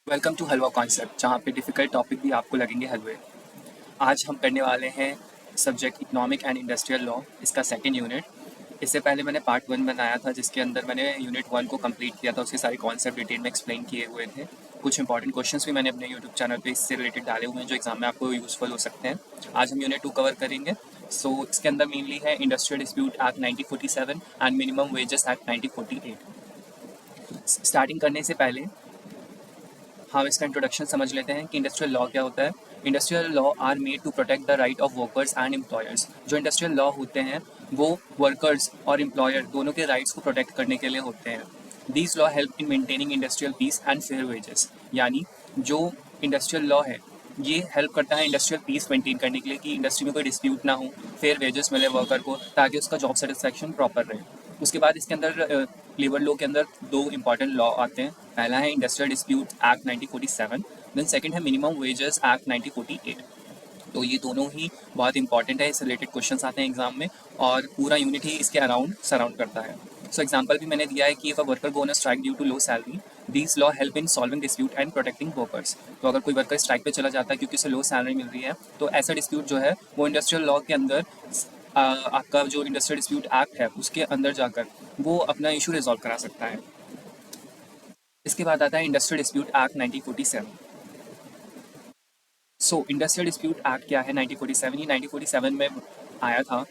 Welcome to halwa concept, जहाँ पे difficult topic भी आपको लगेंगे हलवे। आज हम करने वाले हैं subject economic and industrial law, इसका सेकंड यूनिट। इससे पहले मैंने पार्ट 1 बनाया था, जिसके अंदर मैंने यूनिट 1 को कंप्लीट किया था। उसके सारे कॉन्सेप्ट डिटेल में एक्सप्लेन किए हुए थे। कुछ इंपॉर्टेंट क्वेश्चंस भी मैंने अपने यूट्यूब चैनल पे इससे रिलेटेड डाले हुए हैं, जो एग्जाम में आपको यूज़फुल हो सकते हैं। आज हम यूनिट 2 कवर करेंगे। इसके अंदर मेनली है industrial dispute act 1947 and minimum wages act 1948। Starting करने से पहले हम इसका इंट्रोडक्शन समझ लेते हैं कि इंडस्ट्रियल लॉ क्या होता है। Industrial law are made to protect the right of workers and employers. जो इंडस्ट्रियल लॉ होते हैं वो वर्कर्स और एम्प्लॉयर दोनों के राइट्स को प्रोटेक्ट करने के लिए होते हैं। These law help in maintaining industrial peace and fair wages. यानी जो इंडस्ट्रियल लॉ है ये हेल्प करता है इंडस्ट्रियल पीस मेंटेन करने के लिए, कि इंडस्ट्री में कोई डिस्प्यूट ना हो, फेयर वेजेस मिले वर्कर को, ताकि उसका जॉब सेटिस्फैक्शन प्रॉपर रहे। उसके बाद इसके अंदर लेबर लॉ के अंदर दो इंपॉर्टेंट लॉ आते हैं। पहला है industrial dispute act 1947, then second है मिनिमम वेजेस एक्ट 1948। तो ये दोनों ही बहुत इंपॉर्टेंट है, इससे रिलेटेड क्वेश्चंस आते हैं एग्जाम में, और पूरा यूनिट ही इसके अराउंड सराउंड करता है। सो एग्जाम्पल भी मैंने दिया है कि if a worker go on a strike due to low salary, these law help in solving dispute and protecting workers. तो अगर कोई वर्कर स्ट्राइक पे चला जाता है क्योंकि उसे लो सैलरी मिल रही है, तो ऐसा डिस्प्यूट जो है वो इंडस्ट्रियल लॉ के अंदर आपका जो इंडस्ट्रियल डिस्प्यूट एक्ट है उसके अंदर जाकर वो अपना इशू रिजॉल्व करा सकता है। इसके बाद आता है industrial dispute act 1947। Industrial dispute act क्या है? 1947 ही 1947 में आया था।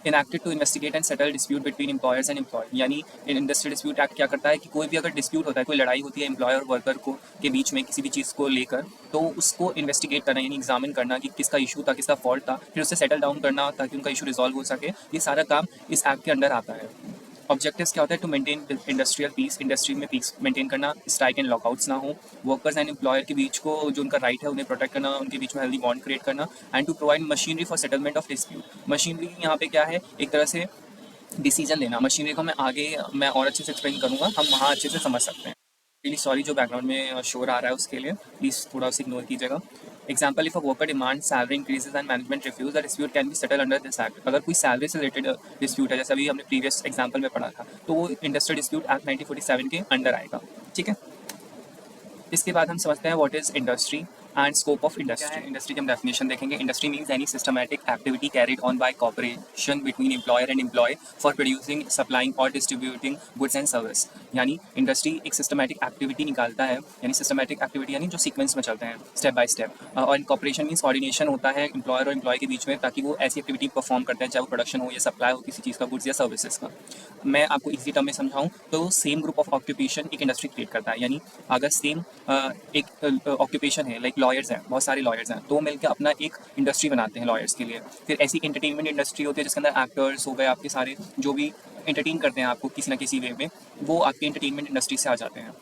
Enacted to investigate and settle dispute between employers and employ. यानी इंडस्ट्रियल डिस्प्यूट एक्ट क्या करता है कि कोई भी अगर डिस्प्यूट होता है, कोई लड़ाई होती है एम्प्लॉयर और वर्कर को के बीच में किसी भी चीज़ को लेकर, तो उसको इन्वेस्टिगेट करना यानी एग्जामिन करना कि किसका इशू था, किसका फॉल्ट था, फिर उससे सेटल डाउन करना ताकि उनका इशू रिजॉल्व हो सके। ये सारा काम इस एक्ट के अंडर आता है। ऑब्जेक्टिव्स क्या होता है? To maintain industrial peace, industry में पीस मेंटेन करना, स्ट्राइक एंड लॉकआउट्स ना हो, वर्कर्स एंड एम्प्लॉयर के बीच को जो उनका राइट है उन्हें प्रोटेक्ट करना, उनके बीच में हेल्दी बॉन्ड क्रिएट करना, and to provide machinery for settlement of dispute. Machinery यहाँ पे क्या है? एक तरह से डिसीजन लेना। मशीनरी को मैं और अच्छे से एक्सप्लेन करूँगा, हम वहाँ अच्छे से समझ सकते हैं। रियली सॉरी जो बैकग्राउंड में शोर आ रहा है उसके लिए, प्लीज़ थोड़ा सा इग्नोर कीजिएगा। Example, if a worker demand salary increases and management refuse, the dispute can be settle under this act. अगर कोई सैलरी से रिलेटेड डिस्प्यूट है, जैसा अभी हमने प्रीवियस एग्जाम्पल में पढ़ा था, तो वो इंडस्ट्रियल डिस्प्यूट एक्ट 1947 के अंडर आएगा। ठीक है। इसके बाद हम समझते हैं what is industry and scope of industry. Industry की हम डेफिनेशन देखेंगे। Industry means any systematic activity carried on by corporation between employer and employ for producing, supplying और डिस्ट्रीब्यूटिंग गुड्स एंड सर्विस। यानी इंडस्ट्री एक सिस्टमैटिक एक्टिविटी निकालता है, यानी systematic activity यानी जो सीक्वेंस में चलते हैं स्टेप बाय स्टेप। और कॉर्पोरेशन मीन्स कोऑर्डिनेशन होता है एम्प्लॉयर और एम्प्लॉय के बीच में, ताकि वो ऐसी एक्टिविटी परफॉर्म करते हैं, चाहे वो प्रोडक्शन हो या सप्लाई हो किसी चीज़ का, गुड्स या सर्विसेज का। मैं आपको इसी टर्म में समझाऊँ तो सेम ग्रुप ऑफ ऑक्यूपेशन एक इंडस्ट्री क्रिएट करता है। यानी अगर सेम एक ऑक्यूपेशन है, लाइक लॉयर्स हैं, बहुत सारे लॉयर्स हैं, तो मिलकर अपना एक इंडस्ट्री बनाते हैं लॉयर्स के लिए। फिर ऐसी एंटरटेनमेंट इंडस्ट्री होती है जिसके अंदर एक्टर्स हो गए, आपके सारे जो भी एंटरटेन करते हैं आपको किसी ना किसी वे में, वो आपकी एंटरटेनमेंट इंडस्ट्री से आ जाते हैं।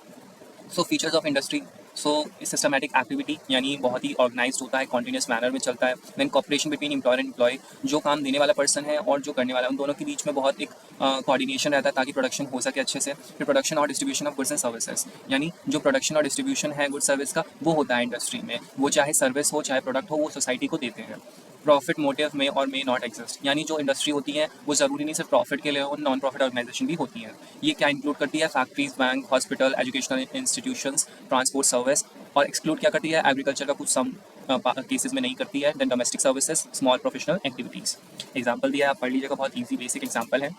Features of industry, systematic activity यानी बहुत ही ऑर्गेनाइज्ड होता है, कॉन्टिन्यूस मैनर में चलता है। Then cooperation between employer and employ, जो काम देने वाला पर्सन है और जो करने वाला है, उन दोनों के बीच में बहुत एक कोऑर्डिनेशन रहता है ताकि प्रोडक्शन हो सके अच्छे से। फिर प्रोडक्शन और distribution of goods and services, यानी जो प्रोडक्शन और डिस्ट्रीब्यूशन है गुड सर्विस का, वो होता है इंडस्ट्री में। वो चाहे सर्विस हो चाहे प्रोडक्ट हो, वो सोसाइटी को देते हैं। प्रॉफिट मोटिव में और मे नॉट एग्जिस्ट, यानी जो इंडस्ट्री होती है वो ज़रूरी नहीं सिर्फ प्रॉफिट के लिए हो, नॉन प्रॉफिट ऑर्गेनाइजेशन भी होती हैं। ये क्या इंक्लूड करती है? Factories, bank, hospital, educational institutions, transport service. और एक्सक्लूड क्या करती है? एग्रीकल्चर का कुछ सम केसेस में नहीं करती है। Then domestic services, small professional activities. Example दिया है, आप पढ़ लीजिएगा, बहुत ईजी बेसिक एग्जाम्पल है।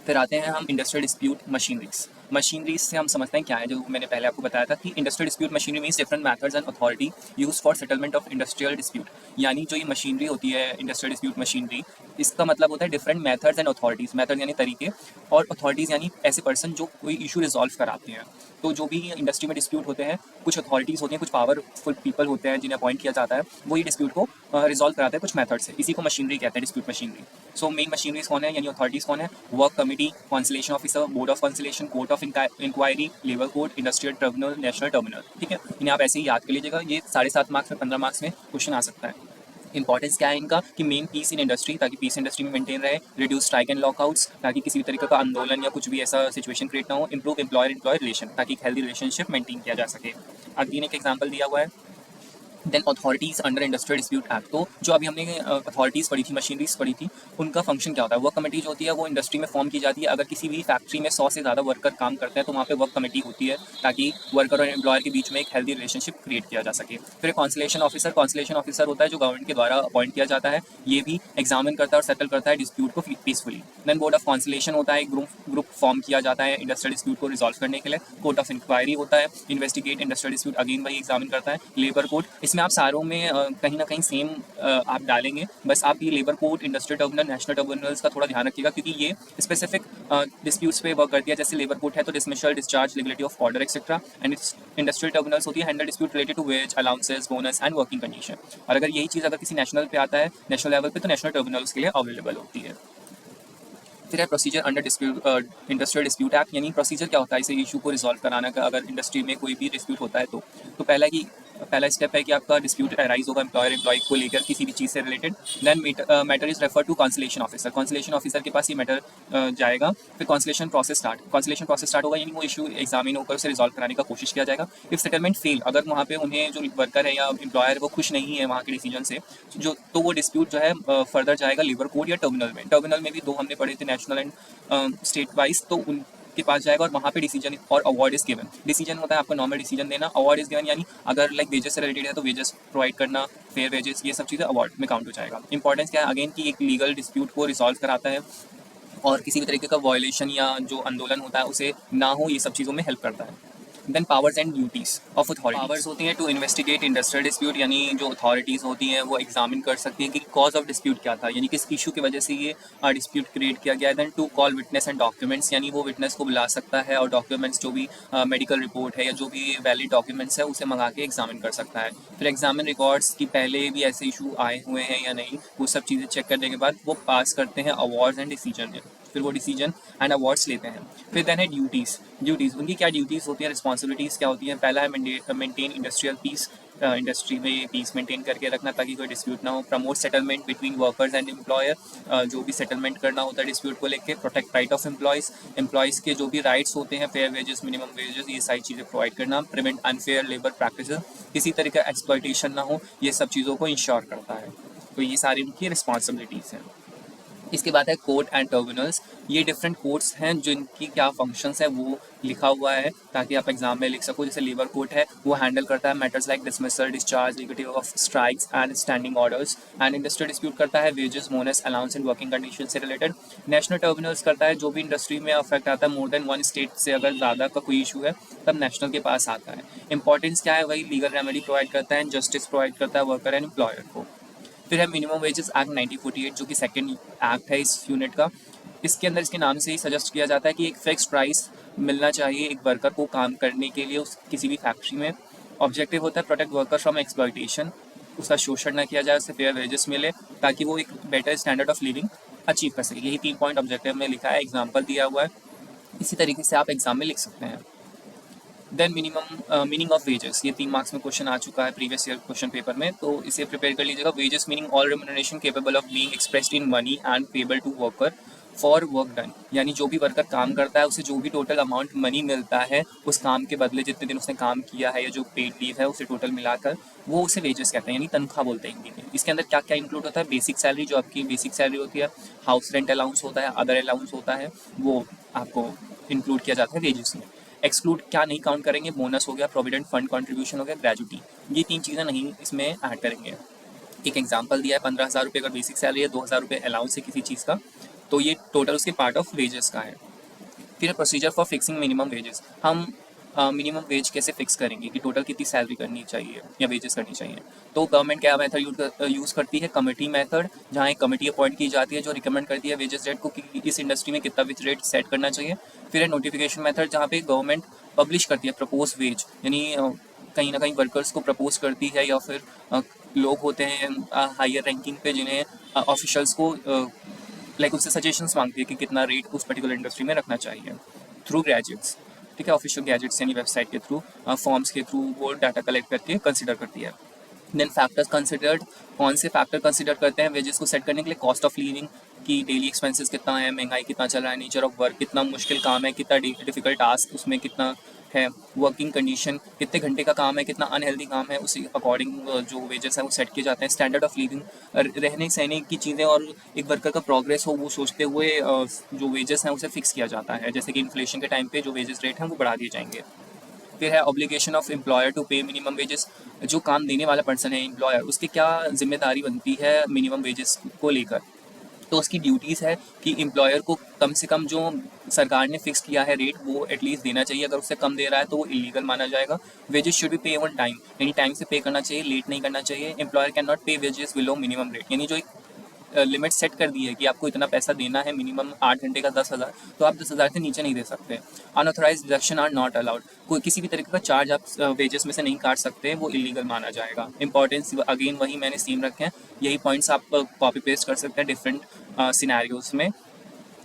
फिर आते हैं हम इंडस्ट्रियल डिस्प्यूट मशीनरीज। मशीनरीज से हम समझते हैं क्या है, जो मैंने पहले आपको बताया था कि industrial dispute machinery means different methods and authority use for settlement of industrial dispute. यानी जो ये मशीनरी होती है इंडस्ट्रियल डिस्प्यूट मशीनरी, इसका मतलब होता है different methods and authorities. Method यानी तरीके, और अथॉरिटीज़ यानी ऐसे पर्सन जो कोई इशू रिजॉल्व कराते हैं। तो जो भी इंडस्ट्री में डिस्प्यूट होते हैं, कुछ अथॉरिटीज़ होती हैं, कुछ पावरफुल पीपल होते हैं जिन्हें अपॉइंट किया जाता है, वो ये डिस्प्यूट को रिजॉल्व कराते हैं कुछ मेथड से। इसी को मशीनरी कहते हैं, डिस्प्यूट मशीनरी। मेन मशीनरीज कौन है यानी अथॉरिटीज़ कौन है? Work committee, conciliation officer, board of conciliation, court of inquiry, labour court, industrial tribunal, national terminal. ठीक है, इन्हें आप ऐसे ही याद कर लीजिएगा। ये 7.5 मार्क्स में 15 मार्क्स में क्वेश्चन आ सकता है। इंपॉर्टेंस क्या है इनका? कि मेन पीस इन इंडस्ट्री, ताकि पीस इंडस्ट्री में मेंटेन रहे। रिड्यूस स्ट्राइक एंड लॉकआउट्स, ताकि किसी भी तरीके का आंदोलन या कुछ भी ऐसा सिचुएशन क्रिएट ना हो। इंप्रूव एम्प्लॉयर एम्प्लॉय रिलेशन, ताकि एक हेल्दी रिलेशनशिप मेंटेन किया जा सके। अगेन एक एग्जांपल दिया हुआ है, then authorities under industrial dispute act. तो जो अभी हमने अथॉरिटीज़ पढ़ी थी, मशीनरीज पढ़ी थी, उनका फंक्शन क्या होता है? वर्क कमेटी जो होती है वो इंडस्ट्री में फॉर्म की जाती है। अगर किसी भी फैक्ट्री में 100 से ज़्यादा वर्कर काम करते हैं तो वहाँ पे वर्क कमेटी होती है, ताकि वर्कर और एम्प्लॉयर के बीच में एक हेल्दी रिलेशनशिप क्रिएट किया जा सके। फिर कॉन्सलेशन ऑफिसर होता है जो गवर्नमेंट के द्वारा अपॉइंट किया जाता है। ये भी एग्जामिन करता है और सेटल करता है डिस्प्यूट को peacefully. Then board of conciliation होता है, एक ग्रुप फॉर्म किया जाता है इंडस्ट्रियल डिस्प्यूट को रिजॉल्व करने के लिए। कोर्ट ऑफ इंक्वायरी होता है, इन्वेस्टिगेट इंडस्ट्रियल डिस्प्यूट, अगेन वही एग्जामिन करता है। लेबर कोर्ट, इसमें आप सारों में कहीं ना कहीं सेम आप डालेंगे, बस आप ये labour court, industrial tribunal, national tribunals का थोड़ा ध्यान रखिएगा, क्योंकि ये स्पेसिफिक डिस्प्यूट्स पे वर्क करती है। जैसे लेबर कोर्ट है तो dismissal, discharge, legality of order etcetera. And industrial tribunals होती है handle dispute related to wage, allowances, bonus and working condition. और अगर यही चीज़ अगर किसी नेशनल पे आता है, नेशनल लेवल पे, तो नेशनल ट्रिब्यूनल उसके लिए अवेलेबल होती है। फिर है procedure under dispute industrial dispute act, यानी प्रोसीजर क्या होता है इसे इशू को रिजॉल्व कराना का। अगर इंडस्ट्री में कोई भी डिस्प्यूट होता है तो पहला स्टेप है कि आपका डिस्प्यूट अराइज होगा एम्प्लॉयर एम्प्लॉय को लेकर किसी भी चीज़ से related. Then matter is refer to conciliation officer, conciliation officer के पास ये मैटर जाएगा। फिर कॉन्सलेशन प्रोसेस स्टार्ट होगा, यानी वो इशू एग्जामिन होकर उसे रिजॉल्व कराने का कोशिश किया जाएगा। इफ सेटलमेंट फेल, अगर वहाँ पे उन्हें जो वर्कर है या एम्प्लॉयर वो खुश नहीं है वहाँ के डिसीजन से, तो वो डिस्प्यूट जो है फर्दर जाएगा लेबर कोर्ट या टर्मिनल में भी दो हमने पढ़े थे, नेशनल एंड स्टेट वाइज, तो उनके पास जाएगा और वहाँ पे डिसीजन और अवार्ड इज गिवन। डिसीजन होता है आपका नॉर्मल डिसीजन देना, अवार्ड इज गिवन यानी अगर लाइक वेजेस से रिलेटेड है तो वेजेस प्रोवाइड करना, फेयर वेजेस, ये सब चीज़ें अवार्ड में काउंट हो जाएगा। इंपॉर्टेंस क्या है अगेन कि एक लीगल डिस्प्यूट को रिजॉल्व कराता है और किसी भी तरीके का वायलेशन या जो आंदोलन होता है उसे ना हो, ये सब चीज़ों में हेल्प करता है। Then powers and duties of authority, powers होती हैं टू इन्वेस्टिगेट इंडस्ट्रियल डिस्प्यूट, यानी जो अथॉरिटीज़ होती हैं वो एग्जामिन कर सकती हैं कि कॉज ऑफ डिस्प्यूट क्या था, यानी किस इशू की वजह से ये डिस्प्यूट क्रिएट किया गया है। Then to call witness and documents, यानी वो विटनेस को बुला सकता है और डॉक्यूमेंट्स जो भी मेडिकल रिपोर्ट है या जो भी वैलिड डॉक्यूमेंट्स है उसे मंगा के एग्जामिन कर सकता है। फिर एग्जामिन रिकॉर्ड्स की पहले भी ऐसे इशू आए हुए हैं या नहीं, वो सब चीज़ें चेक करने के बाद वो पास करते हैं अवार्ड्स एंड डिसीजन में, फिर वो डिसीजन एंड अवार्ड्स लेते हैं। फिर देन है ड्यूटीज़ उनकी क्या ड्यूटीज़ होती हैं, रिस्पॉन्सिबिलिटीज़ क्या होती हैं। पहला है मेंटेन इंडस्ट्रियल पीस, इंडस्ट्री में ये पीस मेंटेन करके रखना ताकि कोई डिस्प्यूट ना हो। Promote settlement between workers and employer, जो भी सेटलमेंट करना होता है डिस्प्यूट को लेकर। प्रोटेक्ट राइट ऑफ एम्प्लॉयज़ के जो भी राइट्स होते हैं, फेयर वेजेस, मिनिमम वेजेस, ये सारी चीज़ें प्रोवाइड करना। प्रिवेंट अनफेयर लेबर प्रैक्टिस, किसी तरह का एक्सप्लॉयटेशन ना हो, ये सब चीज़ों को इंश्योर करता है। तो ये सारी उनकी रिस्पॉन्सिबिलिटीज़ हैं। इसके बाद है कोर्ट एंड ट्रिब्यूनल्स, ये डिफरेंट कोर्ट्स हैं जिनकी क्या फंक्शंस है वो लिखा हुआ है ताकि आप एग्जाम में लिख सको। जैसे लेबर कोर्ट है वो हैंडल करता है matters like dismissal, discharge, legality of strikes and standing orders. And industrial dispute करता है wages, bonus, allowance and working condition से रिलेटेड। नेशनल ट्रिब्यूनल्स करता है जो भी इंडस्ट्री में अफेक्ट आता है, मोर देन वन स्टेट से अगर ज़्यादा का कोई इशू है तब नेशनल के पास आता है। इंपॉर्टेंस क्या है, वही लीगल रेमेडी प्रोवाइड करता है, जस्टिस प्रोवाइड करता है वर्कर एंड एम्प्लॉयर को। फिर है मिनिमम वेजेस एक्ट 1948 जो कि सेकंड एक्ट है इस यूनिट का। इसके अंदर इसके नाम से ही सजेस्ट किया जाता है कि एक फिक्स प्राइस मिलना चाहिए एक वर्कर को काम करने के लिए उस किसी भी फैक्ट्री में। ऑब्जेक्टिव होता है प्रोटेक्ट वर्कर फ्रॉम एक्सप्लॉयटेशन, उसका शोषण ना किया जाए, उससे फेयर वेजेस मिले ताकि वो एक better standard of living achieve कर सके। यही 3 पॉइंट ऑब्जेक्टिव में लिखा है, एग्जाम्पल दिया हुआ है, इसी तरीके से आप एग्जाम में लिख सकते हैं। देन मीनिंग ऑफ वेजेस, ये 3 मार्क्स में क्वेश्चन आ चुका है प्रीवियस ईयर क्वेश्चन पेपर में, तो इसे प्रिपेयर कर लीजिएगा। Wages meaning all remuneration capable of being expressed in money and payable to worker for work done, यानी जो भी वर्कर काम करता है उसे जो भी टोटल अमाउंट मनी मिलता है उस काम के बदले, जितने दिन उसने काम किया है या जो पेड लीव है उसे टोटल मिलाकर, वो उसे वेजेस कहते हैं, यानी तनख्वाह बोलते हैं हिंदी में। इसके अंदर क्या क्या इंक्लूड होता है, बेसिक सैलरी जो आपकी बेसिक सैलरी होती है, हाउस रेंट अलाउंस होता है, अदर अलाउंस होता है, वो आपको इंक्लूड किया जाता है वेजेस में। एक्सक्लूड क्या नहीं काउंट करेंगे, बोनस हो गया, प्रोविडेंट फंड कंट्रीब्यूशन हो गया, ग्रेजुटी, ये 3 चीज़ें नहीं इसमें ऐड करेंगे। एक एग्जांपल दिया है 15,000 रुपये अगर बेसिक सैलरी है, 2,000 रुपये अलाउंस है किसी चीज़ का, तो ये टोटल उसके पार्ट ऑफ वेजेस का है। फिर procedure for fixing minimum wages, हम मिनिमम वेज कैसे फिक्स करेंगे कि टोटल कितनी सैलरी करनी चाहिए या वेजेस करनी चाहिए। तो गवर्नमेंट क्या मेथड यूज़ करती है, कमेटी मेथड, जहाँ एक कमेटी अपॉइंट की जाती है जो रिकमेंड करती है वेजेस रेट को कि इस इंडस्ट्री में कितना वेज रेट सेट करना चाहिए। फिर है नोटिफिकेशन मेथड, जहाँ पे गवर्नमेंट पब्लिश करती है प्रपोज वेज, यानी कहीं ना कहीं वर्कर्स को प्रपोज करती है या फिर लोग होते हैं हायर रैंकिंग पे जिन्हें ऑफिशल्स को लाइक उससे सजेशंस मांगती है कि कितना रेट उस पर्टिकुलर इंडस्ट्री में रखना चाहिए। थ्रू ग्रेजुएट्स, ठीक है, ऑफिशियल गैजेट्स यानी वेबसाइट के थ्रू, फॉर्म्स के थ्रू वो डाटा कलेक्ट करके कंसिडर करती है। देन फैक्टर्स कंसिडर्ड, कौन से फैक्टर कंसिडर करते हैं वेजेस को सेट करने के लिए, कॉस्ट ऑफ लिविंग की डेली एक्सपेंसेस कितना है, महंगाई कितना चल रहा है, नेचर ऑफ वर्क, कितना मुश्किल काम है, कितना डिफिकल्ट टास्क, उसमें कितना है, वर्किंग कंडीशन, कितने घंटे का काम है, कितना अनहेल्दी काम है, उसी अकॉर्डिंग जो वेजेस हैं वो सेट किए जाते हैं। स्टैंडर्ड ऑफ लिविंग, रहने सहने की चीज़ें और एक वर्कर का प्रोग्रेस हो वो सोचते हुए जो वेजेस हैं उसे फिक्स किया जाता है। जैसे कि इन्फ्लेशन के टाइम पे जो वेजेस रेट हैं वो बढ़ा दिए जाएंगे। फिर है ऑब्लिगेशन ऑफ एम्प्लॉयर टू पे मिनिमम वेजेस। जो काम देने वाला पर्सन है एम्प्लॉयर, उसकी क्या जिम्मेदारी बनती है मिनिमम वेजेस को लेकर। तो उसकी ड्यूटीज़ है कि एम्प्लॉयर को कम से कम जो सरकार ने फिक्स किया है रेट वो एटलीस्ट देना चाहिए। अगर उससे कम दे रहा है तो वो इलीगल माना जाएगा। वेजेस शुड बी पे ऑन टाइम, यानी टाइम से पे करना चाहिए, लेट नहीं करना चाहिए। एम्प्लॉयर कैन नॉट पे वेजेस बिलो मिनिमम रेट, यानी जो एक लिमिट सेट कर दी है कि आपको इतना पैसा देना है, मिनिमम 8 घंटे का 10,000, तो आप 10,000 से नीचे नहीं दे सकते। Unauthorise deduction are not allowed, कोई किसी भी तरीके का चार्ज आप वेजेस में से नहीं काट सकते, वो इलीगल माना जाएगा। इंपॉर्टेंस अगेन वही मैंने सेम रखे हैं, यही पॉइंट्स आप कॉपी पेस्ट कर सकते हैं डिफरेंट सिनेरियोज में।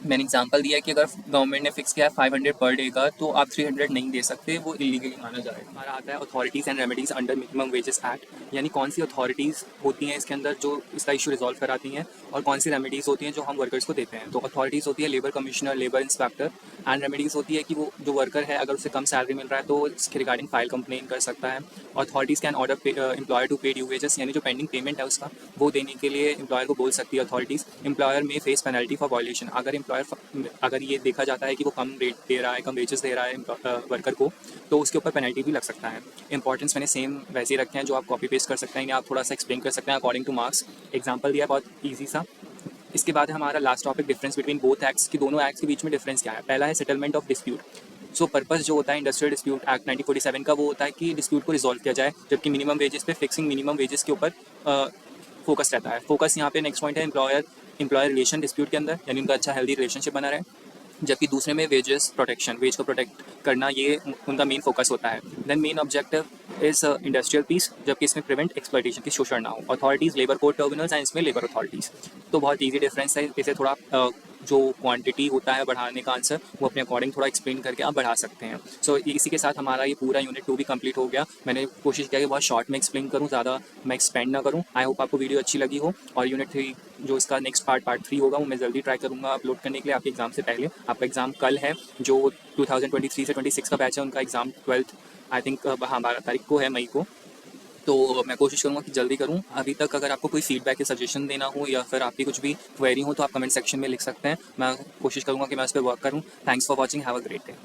मैंने एग्जांपल दिया है कि अगर गवर्नमेंट ने फिक्स किया है 500 पर डे का, तो आप 300 नहीं दे सकते, वो इलीगली माना जाएगा। हमारा आता है authorities and remedies under minimum wages act, यानी कौन सी अथॉरिटीज़ होती हैं इसके अंदर जो इसका इशू रिजॉल्व कराती हैं, और कौन सी रेमेडीज़ होती हैं जो हम वर्कर्स को देते हैं। तो अथॉरिटीज़ होती है labour commissioner, labour inspector, and remedies होती है कि वो जो वर्कर है अगर उसे कम सैलरी मिल रहा है तो इसके रिगार्डिंग फाइल कंप्लेन कर सकता है। Authorities can order employer to pay due wages, यानी जो पेंडिंग पेमेंट है उसका वो देने के लिए एम्प्लॉयर को बोल सकती है अथॉरिटीज़। एम्प्लॉयर में फेस पेनल्टी फॉर वायलेशन, अगर ये देखा जाता है कि वो कम रेट दे रहा है, कम वेजेस दे रहा है वर्कर को, तो उसके ऊपर पेनल्टी भी लग सकता है। इंपॉर्टेंस मैंने सेम वैसे ही रखे हैं जो आप कॉपी पेस्ट कर सकते हैं या आप थोड़ा सा एक्सप्लेन कर सकते हैं अकॉर्डिंग टू मार्क्स। एग्जाम्पल दिया बहुत ईजी सा। इसके बाद है हमारा last topic, difference between both acts, की दोनों एक्ट्स के बीच में डिफरेंस क्या है। पहला है settlement of dispute. So purpose जो होता है इंडस्ट्रियल डिस्प्यूट एक्ट 1947 का, वो होता है कि डिस्प्यूट को रिजॉल्व किया जाए, जबकि मिनिमम वेजेस पे फिक्सिंग मिनिमम वेजेस के ऊपर फोकस रहता है। फोकस यहाँ पे नेक्स्ट पॉइंट है एम्प्लॉयर रिलेशन डिस्प्यूट के अंदर, यानी उनका अच्छा हेल्दी रिलेशनशिप बना रहे। जबकि दूसरे में वेजेस प्रोटेक्शन, वेज को प्रोटेक्ट करना, ये उनका मेन फोकस होता है। Then main objective is industrial peace, जबकि इसमें प्रिवेंट एक्सप्लॉइटेशन की शोषण ना हो। Authorities labour code terminals and इसमें लेबर अथॉरिटीज़। तो बहुत ईजी डिफरेंस है, इसे थोड़ा जो क्वांटिटी होता है बढ़ाने का आंसर, वो अपने अकॉर्डिंग थोड़ा एक्सप्लेन करके आप बढ़ा सकते हैं। सो इसी के साथ हमारा ये पूरा यूनिट 2 भी कंप्लीट हो गया। मैंने कोशिश किया कि बहुत शॉर्ट में एक्सप्लेन करूँ, ज़्यादा मैं एक्सपेंड ना करूँ। आई होप आपको वीडियो अच्छी लगी हो। और यूनिट 3 जो इसका नेक्स्ट पार्ट 3 होगा, वो मैं जल्दी ट्राई करूँगा अपलोड करने के लिए आपके एग्जाम से पहले। आपका एग्जाम कल है, जो 2023 से 26 का बैच है उनका एग्जाम 12th आई थिंक 12 तारीख को है, मई को। तो मैं कोशिश करूँगा कि जल्दी करूँ। अभी तक अगर आपको कोई फीडबैक या सजेशन देना हो या फिर आपकी कुछ भी क्वेरी हो तो आप कमेंट सेक्शन में लिख सकते हैं। मैं कोशिश करूँगा कि मैं उस पर वर्क करूँ। Thanks for watching, have a great day.